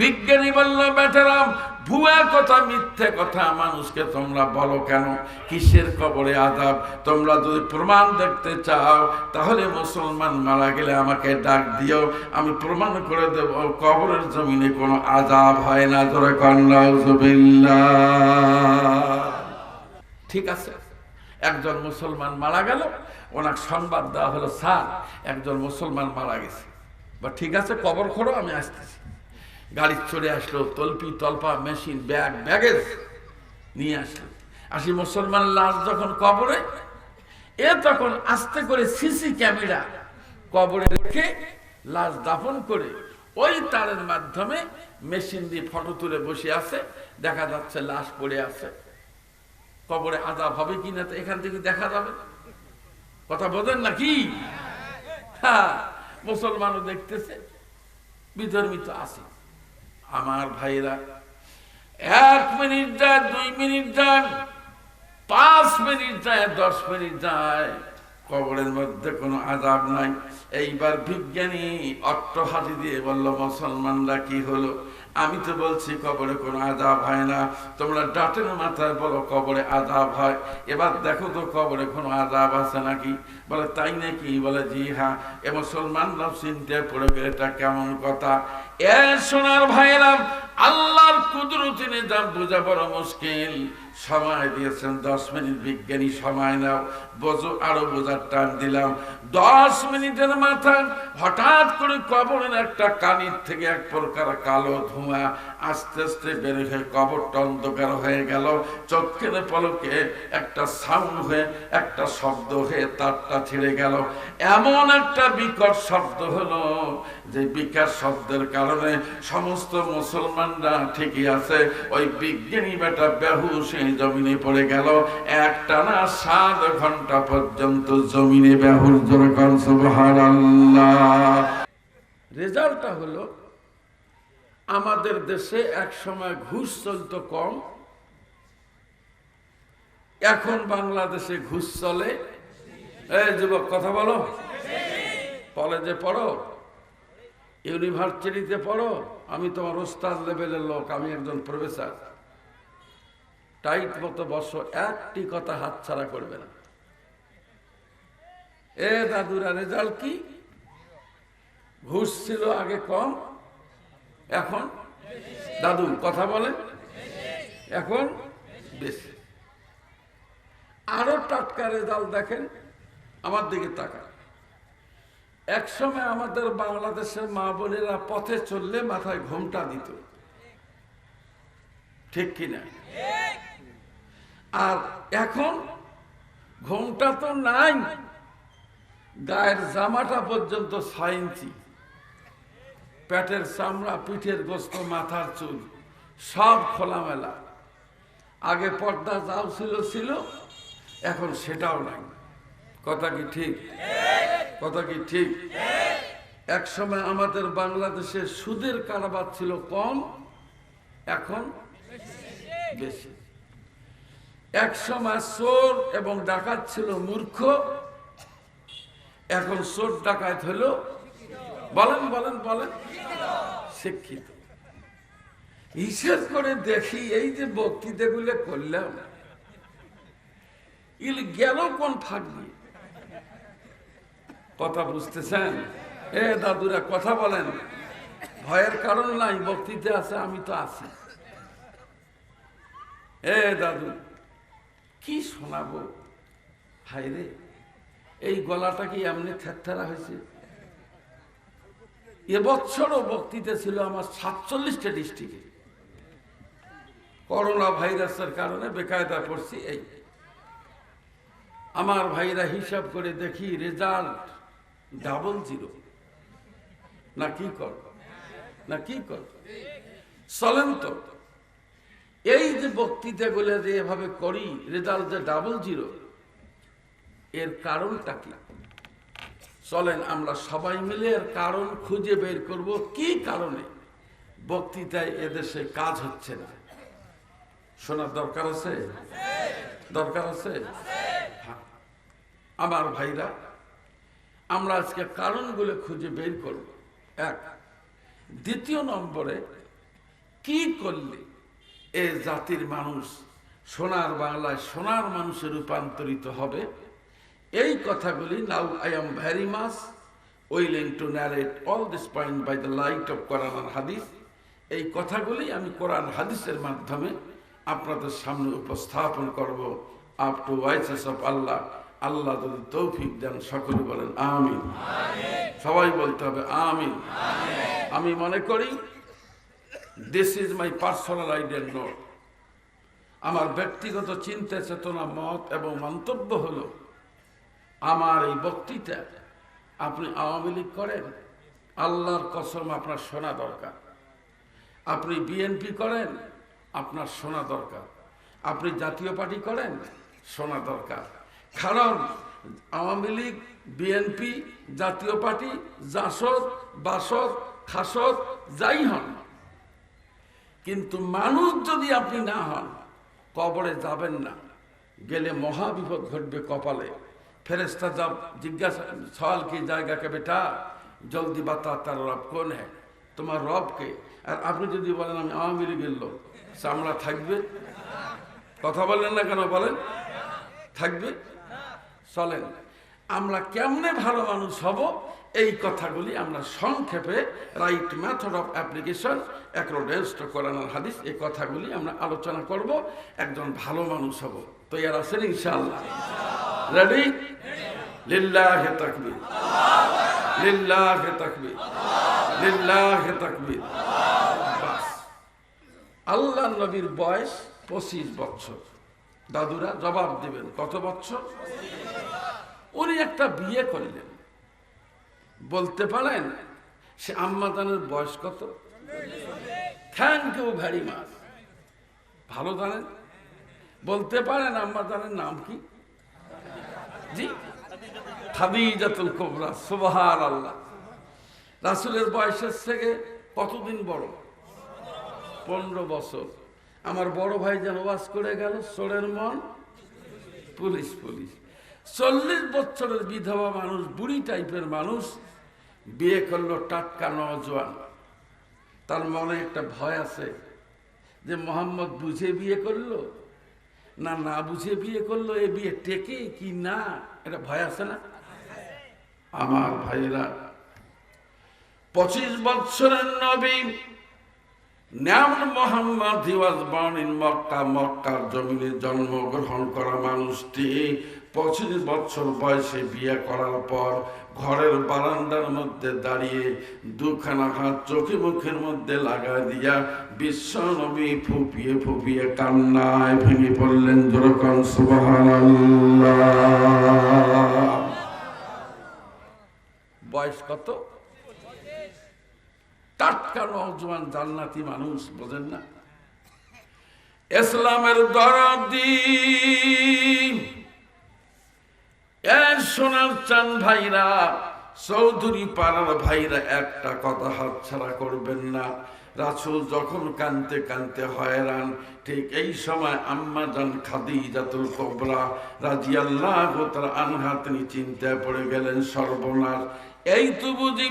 বিজ্ঞানী বলল, বেটারা ভুয়া কথা, মিথ্যে কথা মানুষকে তোমরা বলো কেন? কিসের কবরে আযাব? তোমরা যদি প্রমাণ দেখতে চাও তাহলে মুসলমান মারা গেলে আমাকে ডাক দিও, আমি প্রমাণ করে দেব কবরের জমিনে কোনো আযাব হয় না। জোরে কন নাউযুবিল্লাহ। ঠিক আছে, একজন মুসলমান মারা গেল, ওনাকে সংবাদ দেওয়া হলো, স্যার একজন মুসলমান মারা গেছে। বা ঠিক আছে, কবর খোঁড়ো, আমি আসতেছি। গাড়ি চলে আসলো, তলপি তলপা মেশিন ব্যাগ ব্যাগেজ নিয়ে আসলো। আসি মুসলমান লাশ যখন কবরে, তখন আস্তে করে সিসি ক্যামেরা কবরে রেখে লাশ দাফন করে ওই তারের মাধ্যমে মেশিন দিয়ে ফটো তুলে বসে আছে, দেখা যাচ্ছে লাশ পড়ে আছে। কবরে আযাব হবে কিনা তো এখান থেকে দেখা যাবে। কথা বোঝেন নাকি? হ্যাঁ, মুসলমানও দেখতেছে, বিধর্মিত আছে। আমার ভাইরা, 1 মিনিট যায়, 2 মিনিট যায়, 5 মিনিট যায়, 10 মিনিট যায়, কবরের মধ্যে কোনো আযাব নাই। এইবার বিজ্ঞানী অট্টহাসি দিয়ে বলল, মুসলমানরা কি হলো? আমি তো বলছি কবরে কোনো আযাব হয় না, তোমরা ডাটের মাথায় বলো কবরে আযাব হয়। এবার দেখো তো কবরে কোনো আযাব আছে নাকি? বলে তাই নাকি? বলে জি হ্যাঁ। এ মুসলমানরা চিন্তা পড়ে গেলে এটা কেমন কথা? সোনার ভাইয়েরা, আল্লাহর কুদরতি নিজাম বোঝা বড় মুশকিল। সময় দিয়েছেন 10 মিনিট, বিজ্ঞানী সময় নাও, বোঝো। আরো বোঝার টান দিলাম। 10 মিনিটের মাথায় হঠাৎ করে কবরের একটা কানির থেকে এক প্রকার কালো ধোঁয়া আস্তে আস্তে বের হয়ে কবরটা অন্ধকার হয়ে গেল। চোখের পলকে একটা সাউন্ড হয়ে, একটা শব্দ হয়ে তারটা ছিঁড়ে গেল। এমন একটা বিকট শব্দ হলো যে বিকট শব্দের কারণে সমস্ত মুসলমানরা ঠিকই আছে, ওই বিজ্ঞানী বেটা বেহুশ জমিনে পড়ে গেল। একটানা 7 ঘন্টা পর্যন্ত জমিনে বেহুশ। জোরে কান সুবহানাল্লাহ। রেজাল্টটা হলো, আমাদের দেশে এক সময় ঘুষ চলত কম, এখন বাংলাদেশে ঘুষ চলে। এই যুবক কথা বলো, কলেজে পড়ো, ইউনিভার্সিটিতে পড়ো, আমি তোমার ওস্তাদ লেভেলের লোক, আমি একজন প্রফেসর। টাইট মতো বসো, একটি কথা হাতছাড়া করবে না। দাদুরা রেজাল্ট কি? ঘুষ ছিল আগে কম, এখন দাদু কথা বলেন, এখন বেশি। আরো টাটকা রেজাল্ট দেখেন, আমার দিকে তাকান। এক সময় আমাদের বাংলাদেশের মা বোনেরা পথে চললে মাথায় ঘোমটা দিত, ঠিক কিনা? আর এখন ঘোমটা তো নাই, গায়ের জামাটা পর্যন্ত 6 ইঞ্চি, পেটের চামড়া, পিঠের গোস্ত, মাথার চুল সব খোলামেলা। আগে পর্দা যাও ছিল, এখন সেটাও নাই। কথা কি ঠিক? কথা কি ঠিক? এক সময় আমাদের বাংলাদেশে সুদের কারবার ছিল কম, এখন বেশি। এক সময় চোর এবং ডাকাত ছিল মূর্খ, এখন চোর ডাকাত হলো, বলেন বলেন বলেন, শিক্ষিত। হিসেব করে দেখি, এই যে বক্তৃতাগুলো করলাম, ইল গেল কোন ফাঁক দিয়ে? কথা বুঝতেছেন? দাদুরা কথা বলেন, ভয়ের কারণ নাই, বক্তৃতা আছে, আমি তো আছি। দাদু কি শোনাবো? হায়রে, এই গলাটা কি এমনি থেরথেরা হয়েছে? এবছরও বক্তৃতা ছিল আমার 47টা ডিস্ট্রিক্টে। করোনা ভাইরাসের কারণে বেকায়দা পড়ছি। এই আমার ভাইরা হিসাব করে দেখি, রেজাল্ট 00। না কি কর, না কি কর, চলেন তো। এই যে বক্তৃতাগুলো যে এভাবে করি, রেজাল্ট যে 00, এর কারণটা কি? চলেন আমরা সবাই মিলে এর কারণ খুঁজে বের করব। কি কারণে বক্তৃতায় এদেশে কাজ হচ্ছে না? শোনার দরকার আছে, দরকার আছে। আমার ভাইরা, আমরা আজকে কারণগুলো খুঁজে বের করব। এক, দ্বিতীয় নম্বরে কি করলে এ জাতির মানুষ সোনার বাংলায় সোনার মানুষে রূপান্তরিত হবে? এই কথাগুলি, now I am very much willing to narrate all this point by the light of Quran আর হাদিস। এই কথাগুলি আমি কোরআন হাদিসের মাধ্যমে আপনাদের সামনে উপস্থাপন করব আপ টু ওয়াইসেস অফ আল্লাহ। আল্লাহ যদি তৌফিক দেন, সকলে বলেন আমিন। সবাই বলতে হবে আমিন। আমি মনে করি this is my personal idea note. আমার ব্যক্তিগত চিন্তা চেতনা মত এবং মন্তব্য হলো, আমার এই বক্তৃতা আপনি আওয়ামী লীগ করেন, আল্লাহর কসম আপনার শোনা দরকার। আপনি বিএনপি করেন, আপনার শোনা দরকার। আপনি জাতীয় পার্টি করেন, শোনা দরকার। কারণ আওয়ামী লীগ, বিএনপি, জাতীয় পার্টি, জাসদ, বাসদ, খাসদ যাই হন, কিন্তু মানুষ যদি আপনি না হন, কবরে যাবেন না। গেলে মহা বিপদ ঘটবে কপালে। ফেরেস্তা जब जिज्ञासा सवाल की जाएगा कि बेटा जल्दी बता तार रब कौन है, তোমার রবকে। আর আপনি যদি বলেন আমি আওয়ামী লীগের লোক, চামড়া থাকবে? কথা বলেন না কেন? বলেন থাকবে? চলেন আমরা কেমনে ভালো মানুষ হব, এই কথাগুলি আমরা সংক্ষেপে right method of application accordance to Quran আর হাদিস, এই কথাগুলি আমরা আলোচনা করব। একজন ভালো মানুষ হব। তৈয়ার আছেন ইনশাআল্লাহ? রেডি? লিল্লাহি তাকবীর, লিল্লাহি তাকবীর, লিল্লাহি তাকবীর। বাস। আল্লাহ নবীর বয়স 25 বছর। দাদুরা জবাব দিবেন কত বছর? উনি একটা বিয়ে করলেন। বলতে পারেন সে আম্মাজানের বয়স কত? Thank you very much. ভালো জানেন? বলতে পারেন আম্মাজানের নাম কি? জি, খাদিজাতুল কুবরা। সুবহানাল্লাহ। রাসূলের বয়সের থেকে কতদিন বড়? 15 বছর। আমার বড় ভাই যেন ওয়াজ করে গেল, চোরের মন পুলিশ পুলিশ। 40 বছরের বিধবা মানুষ, বুড়ি টাইপের মানুষ বিয়ে করলো টাটকা নওজোয়ান। তার মনে একটা ভয় আছে যে মোহাম্মদ বুঝে বিয়ে করলো না না বুঝে বিয়ে করলো, এ বিয়ে টেকে কি না, এটা ভয় আছে না? আমার ভাইরা, 25 বছরের নবী নাম মোহাম্মদ, হি ওয়াজ বর্ন ইন মক্কা। মক্কার জমিনে জন্মগ্রহণ করা মানুষটি 25 বছর বয়সে বিয়ে করার পর ঘরের বারান্দার মধ্যে দাঁড়িয়ে দুখানা হাত চোখে মুখের মধ্যে লাগাই দিয়া বিশ্ব নবী ফুপিয়ে ফুপিয়ে কান্নায় ভেঙে পড়লেন। যেরকম সুবহানাল্লাহ। বয়স কত? টাটকা নওজোয়ান জান্নাতি মানুষ, বোঝেন না? ইসলামের দরদি সোনার চান ভাইরা, চৌধুরী পাড়ার ভাইরা, একটা কথা হাতছাড়া করবেন না। রাসূল যখন কানতে কানতে হয়রান, ঠিক এই সময় আম্মা জান খাদিজাতুল কুবরা রাদিয়াল্লাহু তাআলা আনহা তিনি চিন্তায় পড়ে গেলেন, সর্বনাশ, এই তো বুঝি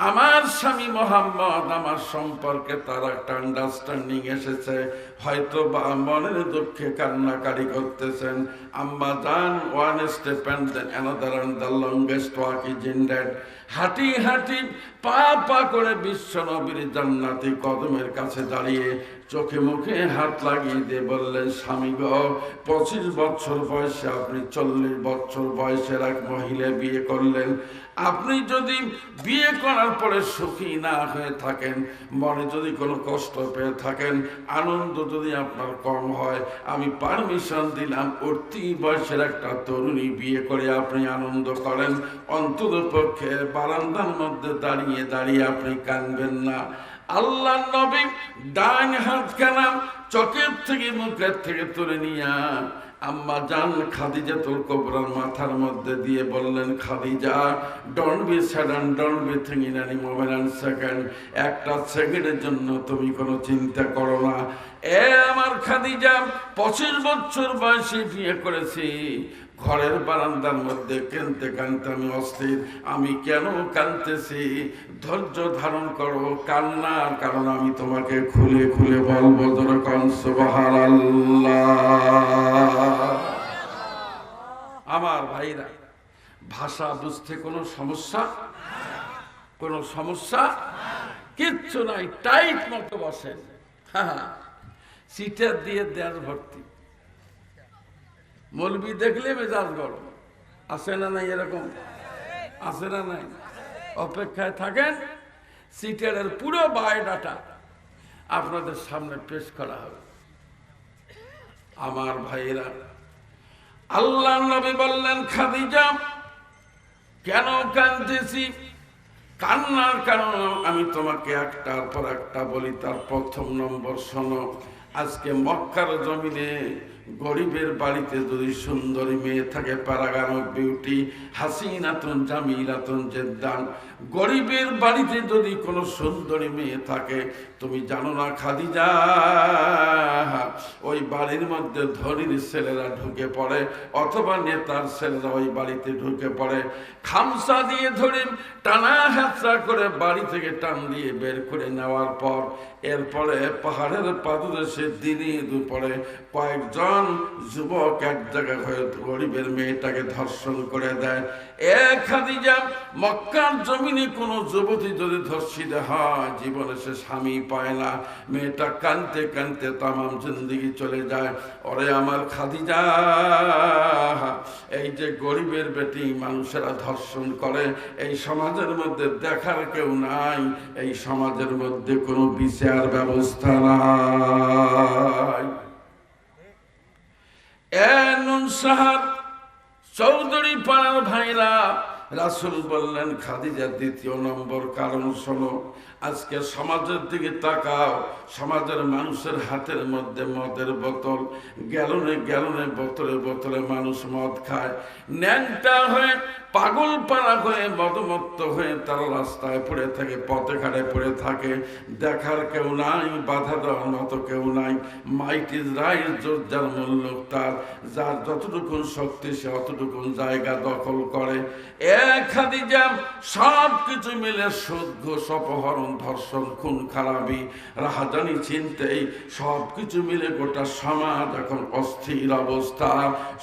আমার স্বামী মোহাম্মদ, আমার সম্পর্কে তার একটা আন্ডারস্ট্যান্ডিং এসেছে, হয়তো বা মনের দুঃখে কান্নাকারি করতেছেন। আম্মা জান one step and then another and the longest walk is indeed. হাঁটি হাঁটি পা পা করে বিশ্ব নবীর জান্নাতি কদমের কাছে দাঁড়িয়ে চোখে মুখে হাত লাগিয়ে দিয়ে বললেন, স্বামী গো, 25 বছর বয়সে আপনি 40 বছর বয়সের এক মহিলা বিয়ে করলেন। আপনি যদি বিয়ে করার পরে সুখী না হয়ে থাকেন, মনে যদি কোনো কষ্ট পেয়ে থাকেন, আনন্দ যদি আপনার কম হয়, আমি পারমিশন দিলাম উঠতি বয়সের একটা তরুণী বিয়ে করে আপনি আনন্দ করেন। অন্তত পক্ষে বারান্দার মধ্যে দাঁড়িয়ে দাঁড়িয়ে আপনি কাঁদবেন না। আল্লাহ নবী ডান হাত খানা চোখের থেকে মুখের থেকে তুলে নিয়া আম্মা জান খাদিজাতুল কুবরার মাথার মধ্যে দিয়ে বললেন, Khadija, don't be sadden, don't be thinking any moment second. একটা সেকেন্ডের জন্য তুমি কোনো চিন্তা করো না। এ আমার খাদিজা, 25 বছর বয়সে বিয়ে করেছি, ঘরের বারান্দার মধ্যে কাঁদতে কাঁদতে আমি অস্থির। আমি কেন কাঁদতেছি? ধৈর্য ধারণ করো, কান্নার কারণ আমি তোমাকে খুলে খুলে বলবো। যেরকম সুবহানাল্লাহ। আমার ভাইরা, ভাষা বুঝতে কোনো সমস্যা? কোনো সমস্যা কিচ্ছু নাই, টাইট মতো বসেন। হ্যাঁ, সিটার দিয়ে দেড় ভর্তি। মৌলবি দেখলে মেজাজ গরম, আছে না নাই? এরকম আছে না নাই? অপেক্ষায় থাকেন, সিটারের পুরো বায়োডাটা আপনাদের সামনে পেশ করা হবে। আমার ভাইয়েরা, আল্লাহ নবী বললেন, খাদিজা কেন কাঁদতেছি? কান্নার কারণ আমি তোমাকে একটার পর একটা বলি। তার প্রথম নম্বর শোনো, আজকে মক্কার জমিনে গরিবের বাড়িতে যদি সুন্দরী মেয়ে থাকে, প্যারাগানো বিউটি, হাসিনাতুন জামিলাতুন জেদ্দান, গরিবের বাড়িতে যদি কোনো সুন্দরী মেয়ে থাকে, তুমি জানো না খাদিজা, ওই বাড়ির মধ্যে ধনীর ছেলেরা ঢুকে পড়ে, অথবা নেতার ছেলেরা ওই বাড়িতে ঢুকে পড়ে, খামসা দিয়ে ধরে টানা হেঁচড়া করে বাড়ি থেকে টান দিয়ে বের করে নেওয়ার পর এরপরে পাহাড়ের পাদদেশে দিনে দুপুরে কয়েকজন যুবক এক জায়গায় হয়ে গরিবের মেয়েটাকে ধর্ষণ করে দেয়। খাদিজা, মক্কার জমিনে কোনো যুবতী যদি ধর্ষিত হয়, জীবনে সে স্বামী পায় না, মেয়েটা কাঁদতে কাঁদতে তামাম জিন্দেগি চলে যায়। ওরে আমার খাদিজা, এই যে গরিবের বেটি মানুষেরা ধর্ষণ করে, এই সমাজের মধ্যে দেখার কেউ নাই, এই সমাজের মধ্যে কোনো বিচার ব্যবস্থা নাই। চৌধুরী পাড়ার ভাইরা, রাসূল বললেন, খাদিজা দ্বিতীয় নম্বর কারণ শোনো, আজকে সমাজের দিকে তাকাও, সমাজের মানুষের হাতের মধ্যে মদের বোতল, গ্যালনে গ্যালনে বোতলে বোতলে মানুষ মদ খায়, ন্যাংটা হয়ে পাগল পাড়া হয়ে মদমত্ত হয়ে তারা রাস্তায় পড়ে থাকে, পথে ঘাটে পড়ে থাকে, দেখার কেউ নাই, বাধা দেওয়ার মতো কেউ নাই। মাইট ইজ রাইট, জোর যার মূল্য তার, যার যতটুকুন শক্তি সে অতটুকুন জায়গা দখল করে। খাদিজা, সব কিছু মিলে সুদ, ঘুষ, অপহরণ, ধর্ষণ, খুন খারাপি, রাহাজানি, চিনতেই সব কিছু মিলে গোটা সমাজ এখন অস্থির অবস্থা,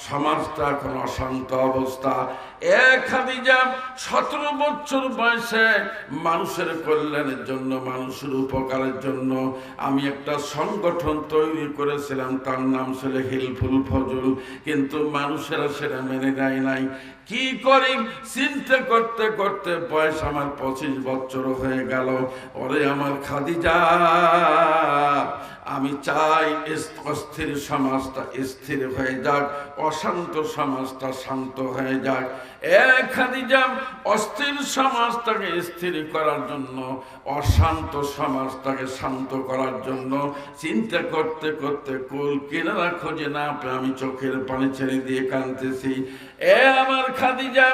সমাজটা এখন অশান্ত অবস্থা। খাদিজা, 17 বছর বয়সে মানুষের কল্যাণের জন্য, মানুষের উপকারের জন্য আমি একটা সংগঠন তৈরি করেছিলাম, তার নাম ছিল হিলফুল ফজল, কিন্তু মানুষেরা সেটা মেনে নেয় নাই। কি করি চিন্তা করতে করতে বয়স আমার 25 বছর হয়ে গেল। ওরে আমার খাদিজা, আমি চাই অস্থির সমাজটা স্থির হয়ে যাক, অশান্ত সমাজটা শান্ত হয়ে যাক। খাদিজা, অস্থির সমাজটাকে স্থির করার জন্য, অশান্ত সমাজটাকে শান্ত করার জন্য চিন্তা করতে করতে কুল কিনারা খোঁজে না পেয়ে আমি চোখের পানি ছেড়ে দিয়ে কাঁদতেছি। আমার খাদিজা,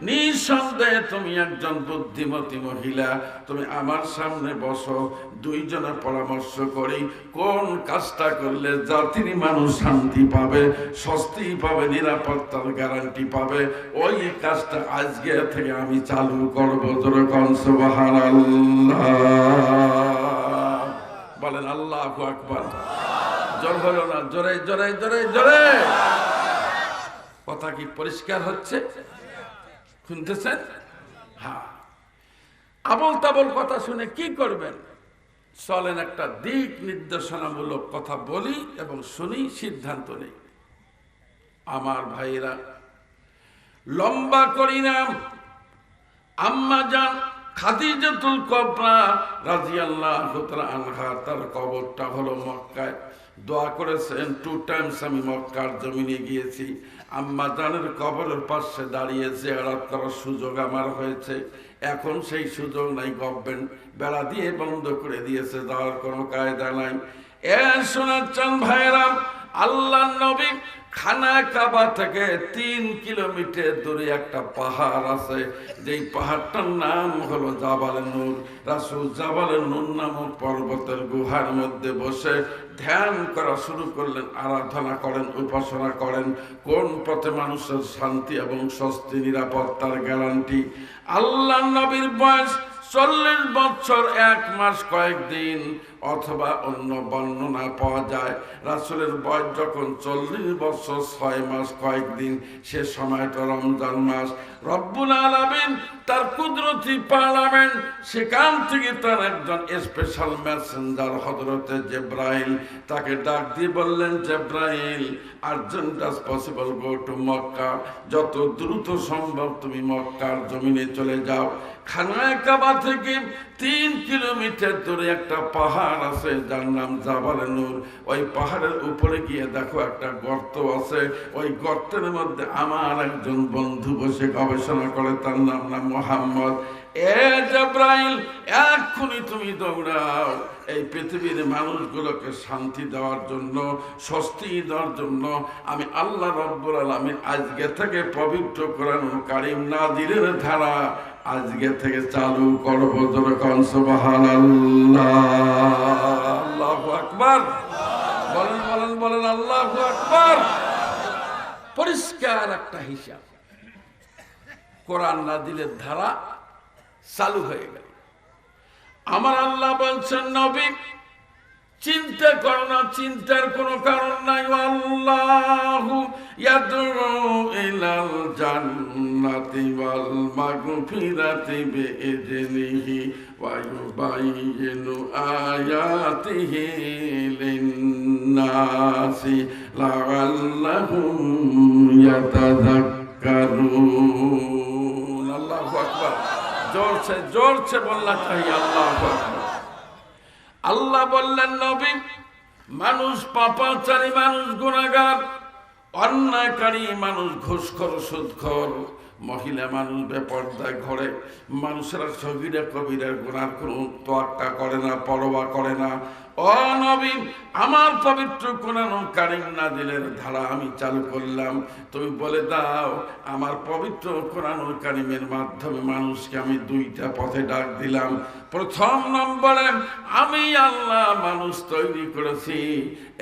নিঃসন্দেহে তুমি একজন বুদ্ধিমতী মহিলা, তুমি আমার সামনে বসো, দুইজনে পরামর্শ করি কোন কাজটা করলে জাতির মানুষ শান্তি পাবে, স্বস্তি পাবে, নিরাপত্তার গ্যারান্টি পাবে, ওই কাজটা আজকে থেকে আমি চালু করবো। যেরকম সুবহানাল্লাহ বলেন, আল্লাহু আকবার। জোর হলো না, জোরে জোরে জোরে জোরে। কথা কি পরিষ্কার হচ্ছে? শুনতেছেন? হ্যাঁ। আবল তাবল কথা শুনে কি করবেন? চলেন একটা দিক নির্দেশনামূলক কথা বলি এবং শুনি, সিদ্ধান্ত নেই। আমার ভাইরা, লম্বা করি না, আম্মা জান খাদিজাতুল কুবরা রাদিয়াল্লাহু তাআলা আনহা, তার কবরটা হলো মক্কায়। দোয়া করেছেন 2 টাইমস আমি মক্কার জমিনে গিয়েছি, আম্মা জানের কবরের পাশে দাঁড়িয়ে জিয়ারত করার সুযোগ আমার হয়েছে। এখন সেই সুযোগ নাই, গভর্নমেন্ট বেড়া দিয়ে বন্ধ করে দিয়েছে, যাওয়ার কোনো কায়দা নাই। সোনার চাঁদ ভাইরা, আল্লাহ নবী খানা কাবা থেকে 3 কিলোমিটার দূরে একটা পাহাড় আছে, যেই পাহাড়টার নাম হলো জাবালে নূর। রাসূল জাবালে নূর নামক পর্বতের গুহার মধ্যে বসে ধ্যান করা শুরু করলেন, আরাধনা করেন, উপাসনা করেন। কোন পথে মানুষের শান্তি এবং স্বস্তি নিরাপত্তার গ্যারান্টি। আল্লাহ নবীর বয়স 40 বছর 1 মাস কয়েকদিন, অথবা অন্য বর্ণনা পাওয়া যায় রাসূলের বয়স যখন 40 বছর 6 মাস কয়েকদিন, সে সময়টা রমজান মাস। রব্বুল আলামিন তার কুদরতি পার্লামেন্ট, সেখান থেকে তার একজন স্পেশাল মেসেঞ্জার হযরতে জিবরাইল তাকে ডাক দিয়ে বললেন, Jibrail, urgent as possible go to Makkah, যত দ্রুত সম্ভব তুমি মক্কার জমিনে চলে যাও। খানায় কাবা থেকে 3 কিলোমিটার দূরে একটা পাহাড় আছে যার নাম জাবালে নূর। ওই পাহাড়ের উপরে গিয়ে দেখো একটা গর্ত আছে, ওই গর্তের মধ্যে আমার একজন বন্ধু বসে গবেষণা করে, তার নাম মুহাম্মদ। এ জিবরাইল, এক্ষুনি তুমি দৌড়াও, এই পৃথিবীর মানুষগুলোকে শান্তি দেওয়ার জন্য, স্বস্তি দেওয়ার জন্য আমি আল্লাহ রব্বুল আলামিন আজকে থেকে পবিত্র কোরআনুল কারীম নাজিলের ধারা আজকে থেকে চালু করব। যখন সুবহানাল্লাহ, আল্লাহু আকবার বলেন বলেন বলেন, আল্লাহু আকবার। পরিষ্কার একটা হিসাব, কোরআন নাজিলের ধারা চালু হয়ে গেল। আমার আল্লাহ বলছেন, নবী চিন্তা করো না, চিন্তার কোনো কারণ নাই। আল্লাহু ইয়াদউ ইলাল জান্নাতি ওয়াল মাগফিরাতি বিইذনিহি ওয়া ইউবাইয়িনু আয়াতিহি লিন-নাসি লাআল্লাহুম ইয়াতাযাক্কারুন। আল্লাহু আকবার। জোরছে জোরছে বলনা চাই আল্লাহু আকবার। আল্লাহ বললেন, নবী মানুষ পাপাচারী, মানুষ গুনাহগার, অন্যায়কারী মানুষ, ঘুষখোর, সুদখোর, মহিলা মানুষ বেপরদায় ঘরে, মানুষেরা সগীরা কবিরা গুনার কোনো তোয়াক্কা করে না, পরোয়া করে না। ও নবী, আমার পবিত্র কোরআনুল কারীম নাজিলের ধারা আমি চালু করলাম, তুমি বলে দাও আমার পবিত্র কোরআনুল কারীমের মাধ্যমে মানুষকে আমি 2টা পথে ডাক দিলাম। প্রথম নম্বরে আমি আল্লাহ মানুষ তৈরি করেছি,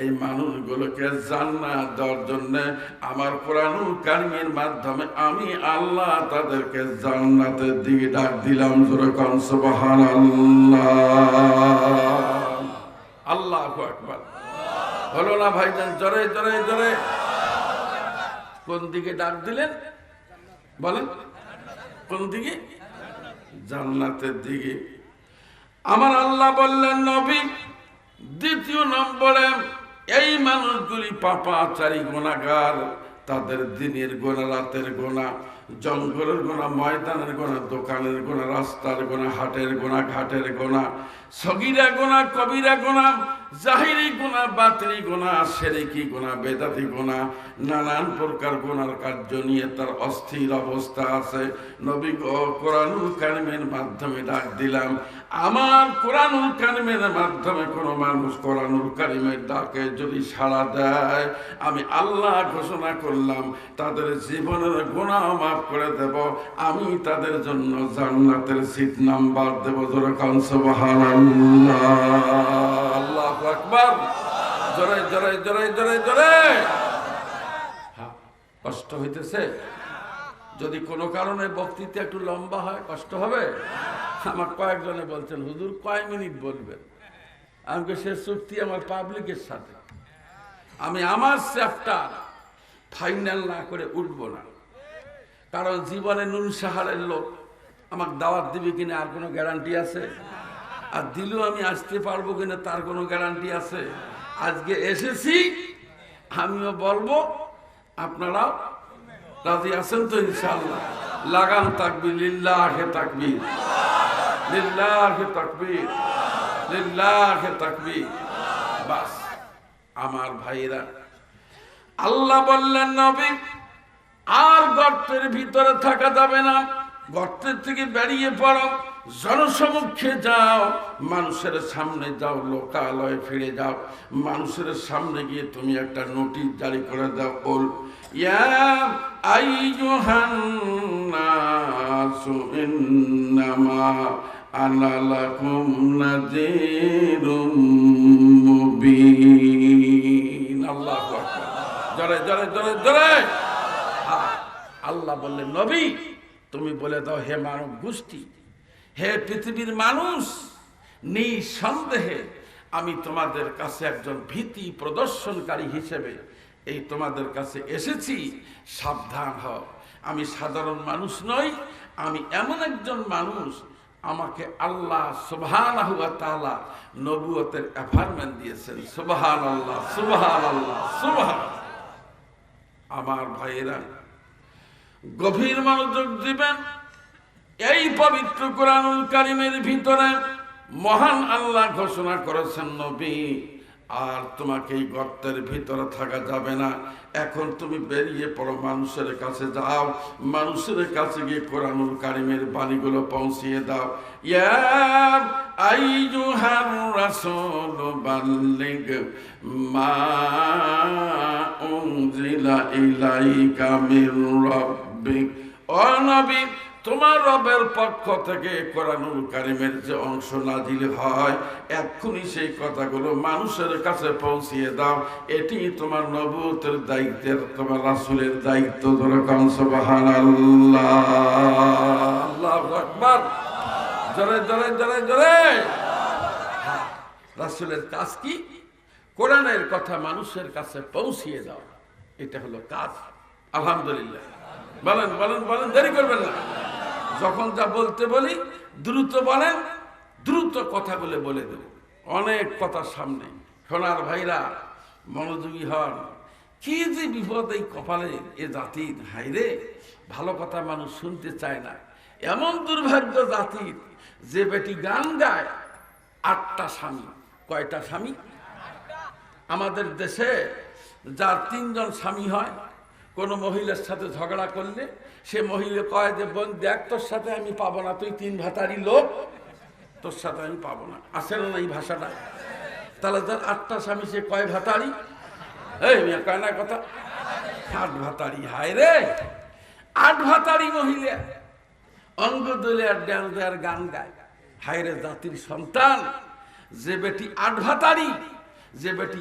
এই মানুষগুলোকে জান্নাত দেওয়ার জন্য আমার কোরআনুল কারীমের মাধ্যমে আমি আল্লাহ তাদেরকে জান্নাতের দিকে ডাক দিলাম। জোরে কোন সুবহানাল্লাহ, আল্লাহু আকবার। হলো না ভাইজান? জোরে জোরে জোরে। কোন দিকে ডাক দিলেন বলেন? কোন দিকে? জান্নাতের দিকে। আমার আল্লাহ বললেন, নবী দ্বিতীয় নম্বরে এই মানুষগুলি পাপাচারী, গুনাহগার, তাদের দিনের গোনা, রাতের গোনা, জঙ্গলের গোনা, ময়দানের গোনা, দোকানের গোনা, রাস্তার গোনা, হাটের গোনা, ঘাটের গোনা, সগীরা গোনা, কবিরা গোনা, জাহিরি গোনা, বাতিনি গোনা, শিরকি গোনা, বেদাতি গোনা, নানান প্রকার গোনার কার্য নিয়ে তার অস্থির অবস্থা আছে। নবী গো, কোরআনুল কারীমের মাধ্যমে ডাক দিলাম। আমার কোরআনুল কারীমের মাধ্যমে কোনো মানুষ কোরআনুল কারীমের ডাকে যদি সাড়া দেয়, আমি আল্লাহ ঘোষণা করলাম তাদের জীবনের গুনাহ মাফ করে দেব, আমি তাদের জন্য জান্নাতের সিট নাম্বার দেব। জোরে কোন সুবহানাল্লাহ, আল্লাহু আকবার। জোরে জোরে জোরে জোরে জোরে। কষ্ট হইতেছে? যদি কোনো কারণে বক্তৃতা একটু লম্বা হয় কষ্ট হবে? আমার কয়েকজনে বলছেন, হুজুর কয় মিনিট বলবেন? আমাকে সে চুক্তি আমার পাবলিকের সাথে, আমি আমার চ্যাপ্টার ফাইনাল না করে উঠবো না। কারণ জীবনে নুন সাহারের লোক আমাকে দাওয়াত দিবে কিনা আর কোনো গ্যারান্টি আছে? আর দিলেও আমি আসতে পারবো কিনা তার কোনো গ্যারান্টি আছে? আজকে এসেছি, আমিও বলবো, আপনারাও রাজি আছেন তো? ইনশাআল্লাহ। লাগান তাকবীর, লিল্লাহে তাকবীর, লিল্লাহে তাকবীর, লিল্লাহে তাকবীর। বাস আমার ভাইরা, আল্লাহ বললেন, নবী আর গর্তের ভিতরে থাকা যাবে না, গর্তের থেকে বেরিয়ে পড়ো। জনসমক্ষে যাও, মানুষের সামনে যাও, লোকালয়ে ফিরে যাও, মানুষের সামনে গিয়ে তুমি একটা নোটিশ জারি করে দাও, বল ইয়া আইয়ুহান নাসু ইন্নামা আনা লাকুম নাযীরুম মুবিন। আল্লাহু আকবার, জোরে জোরে জোরে জোরে। আল্লাহ বললেন, নবী তুমি বলে দাও, হে মানব গোষ্ঠী, হে পৃথিবীর মানুষ, নিঃসন্দেহে আমি তোমাদের কাছে একজন ভীতি প্রদর্শনকারী হিসেবে এই তোমাদের কাছে এসেছি, সাবধান হও। আমি সাধারণ মানুষ নই, আমি এমন একজন মানুষ, আমাকে আল্লাহ সুবহানাহু ওয়া তাআলা নবুয়তের অ্যাপয়েন্টমেন্ট দিয়েছেন। সুবহানাল্লাহ, সুবহানাল্লাহ, সুবহান। আমার ভাইয়েরা, গভীর মনোযোগ দিবেন। এই পবিত্র কোরআনুল কারীমের ভিতরে মহান আল্লাহ ঘোষণা করেছেন, নবী আর তোমাকে এই গর্তের ভিতরে থাকা যাবে না। এখন তুমি বেরিয়ে পড়ো, মানুষের কাছে যাও, মানুষের কাছে গিয়ে কোরআনুল কারীমের বাণীগুলো পৌঁছিয়ে দাও। ইয়া আইয়ুহার রাসূল বাল্লিগ মা উনজিলা ইলাইকা মির রাব্বিক। ও নবী, তোমার রবের পক্ষ থেকে কোরআনুল কারীমের যে অংশ নাজিল হয়, এক্ষুনি সেই কথাগুলো মানুষের কাছে পৌঁছিয়ে দাও। এটি তোমার নবুয়তের দায়িত্বের, তোমার রাসূলের দায়িত্ব। যেরকম সুবহানাল্লাহ, আল্লাহু আকবার, জোরে জোরে জোরে জোরে। রাসূলের কাজ কি? কোরআনের কথা মানুষের কাছে পৌঁছিয়ে দাও, এটা হলো কাজ। আলহামদুলিল্লাহ, বলেন বলেন বলেন, দেরি করবেন না। যখন যা বলতে বলি দ্রুত বলেন, দ্রুত কথাগুলো বলে দেব। অনেক কথা সামনে। সোনার ভাইরা মনোযোগী হন। কি যে বিপদ এই কপালে এ জাতির, হাইরে ভালো কথা মানুষ শুনতে চায় না। এমন দুর্ভাগ্য জাতির যে বেটি গান গায় 8টা স্বামী। কয়টা স্বামী? আমাদের দেশে যার 3 জন স্বামী হয়, কোনো মহিলার সাথে ঝগড়া করলে সে মহিলা কয় যে, বোন দেখ, তোর সাথে আমি পাবো না, তুই 3 ভাতারি লোক, তোর সাথে আমি পাবো না। আসে না এই ভাষাটা? তাহলে যার 8টা স্বামী সে কয় ভাতারি? এই মেয়ে কয় না কথা, 8 ভাতারি। হায় রে, 8 ভাতারি মহিলা অঙ্গ দোলে আর ড্যান্স দেয়ার গান গায়। হায় রে জাতির সন্তান, যে বেটি 8 ভাতারি, যে বেটি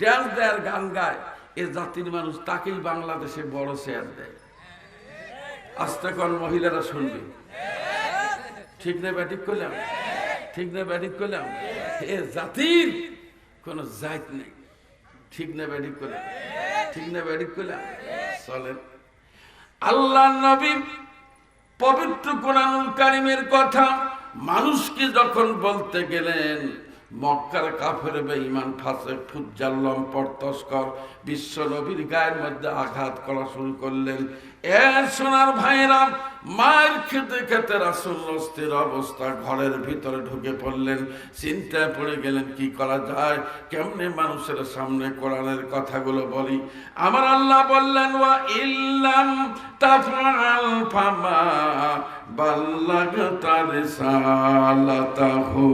ড্যান্স দেয়ার গান গায়, এ জাতির মানুষ তাকেই বাংলাদেশে বড় শেয়ার দেয়। আস্তে কোন মহিলারা শুনবে, ঠিক না ব্যাটিক করলাম? ঠিক না ব্যাটিক করলাম? এ জাতির কোন জাত নেই। ঠিক না ব্যাটিক করলাম? ঠিক না ব্যাটিক করলাম? চলেন, আল্লাহ নবী পবিত্র কোরআনুল কারীমের কথা মানুষকে যখন বলতে গেলেন, মক্কার কাফের বেঈমান ফাসিক ফুজ্জার লম্পট তস্কর বিশ্ব নবীর গায়ের মধ্যে আঘাত করা শুরু করলেন। সোনার ভাইরা, মায়ের খেতে খেতে রাসূল অস্থির অবস্থা, ঘরের ভিতরে ঢুকে পড়লেন। চিন্তায় পড়ে গেলেন, কি করা যায়, কেমনে মানুষের সামনে কোরআনের কথাগুলো বলি। আমার আল্লাহ বললেন, ওয়া ইল্লাম তাফআল ফামা বাল্লাগতা রিসালাতাহু।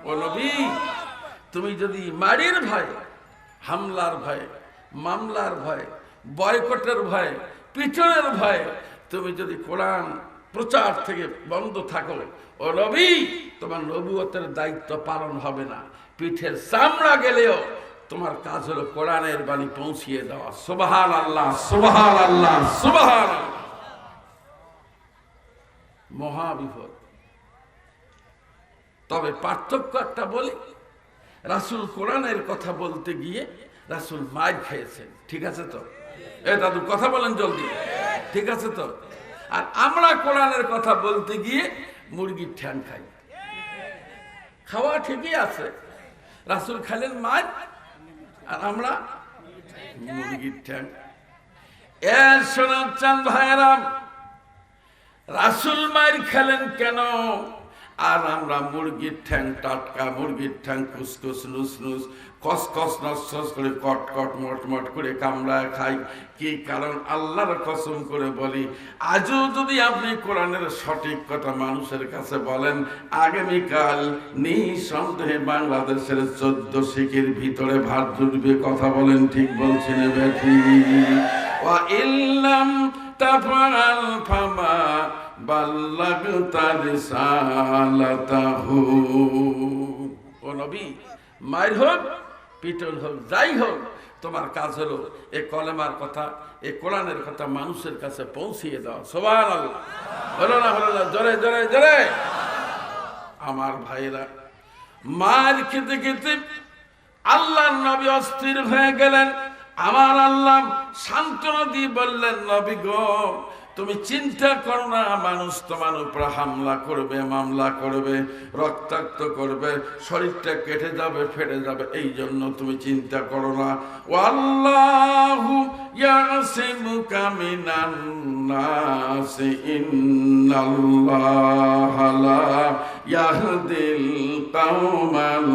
ও নবী, তুমি যদি মারির ভয়, হামলার ভয়, মামলার ভয়, বয়কটের ভয়, পিছনের ভয় তুমি যদি কোরআন প্রচার থেকে বন্ধ থাকো, ও নবী, তোমার নবুয়তের দায়িত্ব পালন হবে না। পিঠের চামড়া গেলেও তোমার কাজ হলো কোরআনের বাণী পৌঁছিয়ে দেওয়া। সুবহানাল্লাহ, সুবহানাল্লাহ, সুবহানাল্লাহ। মহা বিপদ। তবে পার্থক্য একটা বলি, রাসূল কোরআনের কথা বলতে গিয়ে রাসূল মার খেয়েছেন। ঠিক আছে তো? এ দাদু কথা বলেন জলদি, ঠিক আছে তো? আর আমরা কোরআনের কথা বলতে গিয়ে মুরগির ঠ্যাং খাই। খাওয়া ঠিকই আছে, রাসূল খাইলেন মার, আর আমরা মুরগির ঠ্যাং। এ শোনাচ্ছেন ভাইয়েরা, রাসূল মার খেলেন কেন? আর আমরা মুরগির ঠ্যাং টাটকা, মুরগির ঠ্যাং কুসকুস নুস নুস কসকস নস করে কট কট মট মট করে কামড়ায় খাই। কি কারণ? আল্লাহর কসম করে বলি, আজও যদি আপনি কোরআনের সঠিক কথা মানুষের কাছে বলেন, আগামীকাল নিঃসন্দেহে বাংলাদেশের 14 শিখির ভিতরে ভাত জুটবে। কথা বলেন, ঠিক বলছেন বেঠি? ওয়া ইল্লাম তাফআল ফামা বাল্লাগতা রিসালাতাহু। ও নবী, মায়ের হোক পিটন হোক যাই হোক, তোমার কাজ হলো এই কলেমার কথা, এই কোরআনের কথা মানুষের কাছে পৌঁছিয়ে দেওয়া। সুবহানাল্লাহ। হলো না? হলো না? জোরে জোরে জোরে। আমার ভাইরা, মার খেতে খেতে আল্লাহর নবী অস্থির হয়ে গেলেন। আমার আল্লাহ সান্ত্বনা দিয়ে বললেন, নবী গো, তুমি চিন্তা করো না, মানুষ তোমার উপর হামলা করবে, মামলা করবে, রক্তাক্ত করবে, শরীরটা কেটে যাবে, ফেটে যাবে, এই জন্য তুমি চিন্তা করো না। ওয়াল্লাহু ইয়াসিমুকা মিনান নাসি ইন্নাল্লাহা লা ইয়াহদিল কাওমাল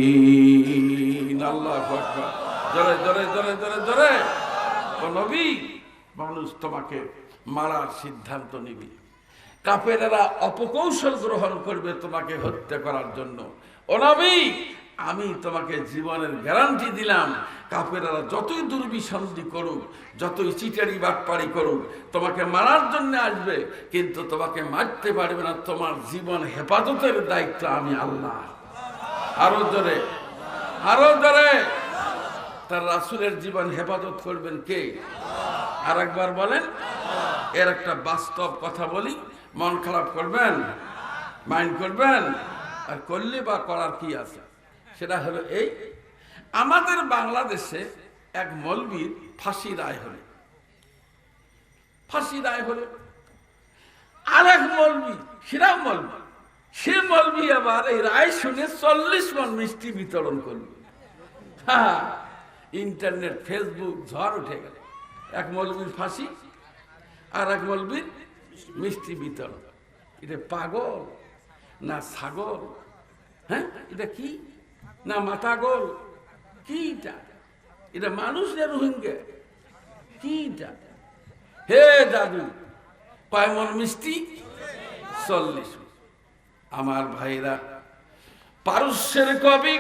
কাফিরিন। আল্লাহু আকবার। জোরে জোরে জোরে জোরে জোরে। ও নবী, মানুষ তোমাকে মারার সিদ্ধান্ত নিবে, কাফেরেরা অপকৌশল গ্রহণ করবে তোমাকে হত্যা করার জন্য। ও নবী, আমি তোমাকে জীবনের গ্যারান্টি দিলাম, কাফেরেরা যতই দুর্বিসন্ধি করুক, যতই চিটারি বাটপাড়ি করুক, তোমাকে মারার জন্য আসবে, কিন্তু তোমাকে মারতে পারবে না। তোমার জীবন হেফাজতের দায়িত্ব আমি আল্লাহ। আরো জোরে, আরো জোরে। তার রাসূলের জীবন হেফাজত করবেন কে? আর একবার বলেন। এর একটা বাস্তব কথা বলি, মন খারাপ করবেন, মাইন্ড করবেন, আর করলে বা করার কি আছে? সেটা হলো এই, আমাদের বাংলাদেশে এক মৌলবীর ফাঁসি রায় হলো, ফাঁসি রায় হলো। আর এক মৌলবী, সেরাও মৌলবী, সে মৌলবী আবার এই রায় শুনে 40 মণ মিষ্টি বিতরণ করল। হ্যাঁ, ইন্টারনেট, ফেসবুক ঝড় উঠে গেল। এক মৌলবীর ফাঁসি, আর এক মৌলবীর মিষ্টি বিতরণ। এটা পাগল না ছাগল? হ্যাঁ, এটা কি না মাথা গোল? কি এটা মানুষ না রোহিঙ্গা? কি হে দাদু, কয় মণ মিষ্টি? 40। আমার ভাইরা, পারস্যের কবি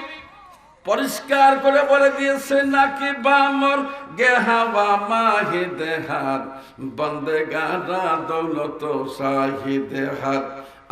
পরিষ্কার করে বলে দিয়েছে, নাকি বামর গেহাওয়া মাহি দেহাত বন্দেগারা দৌলত শাহিদে হাত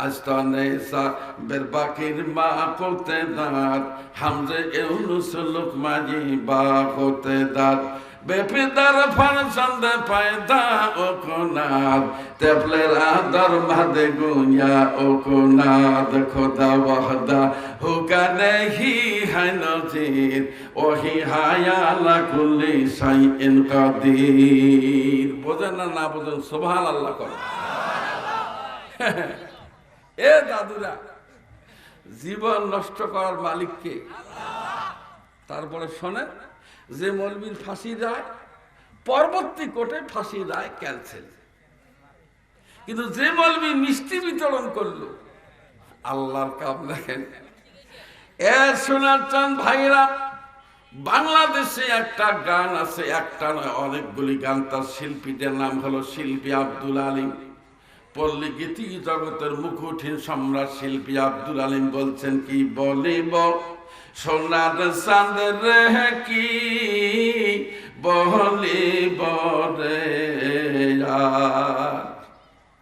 আস্তানে সা বেরবাকির মা কোতে দাঁত হামজে ইউনুস লুকমাজি বা কোতে দাঁত বেপিদার ফারসন্দে পায়দা ও কোনাদ তেফলেরা দরমাদে গুনিয়া ও কোনাদ খোদা ওয়াহদা হুকানে হি হায় নজির ওহি হায়ালা কুল্লি শাইইন কাদির। বোঝেন না? না বোঝেন সুবহানাল্লাহ করেন। এ দাদুরা, জীবন নষ্ট করার মালিক কে? তারপরে শোনেন, যে মৌলবীর ফাঁসি রায়, পরবর্তী কোর্টে ফাঁসি রায় ক্যান্সেল, কিন্তু যে মৌলবী মিষ্টি বিতরণ করলো, আল্লাহর কাম দেখেন। এ সোনার চাঁদ ভাইরা, বাংলাদেশে একটা গান আছে, একটা নয় অনেকগুলি গান। তার শিল্পীদের নাম হলো শিল্পী আব্দুল আলিম। পল্লী গীতি জগতের মুকুটহীন সম্রাট শিল্পী আব্দুল আলিম বলছেন, কি বলিব সোনার চাঁদের রে, কি বলিব রে,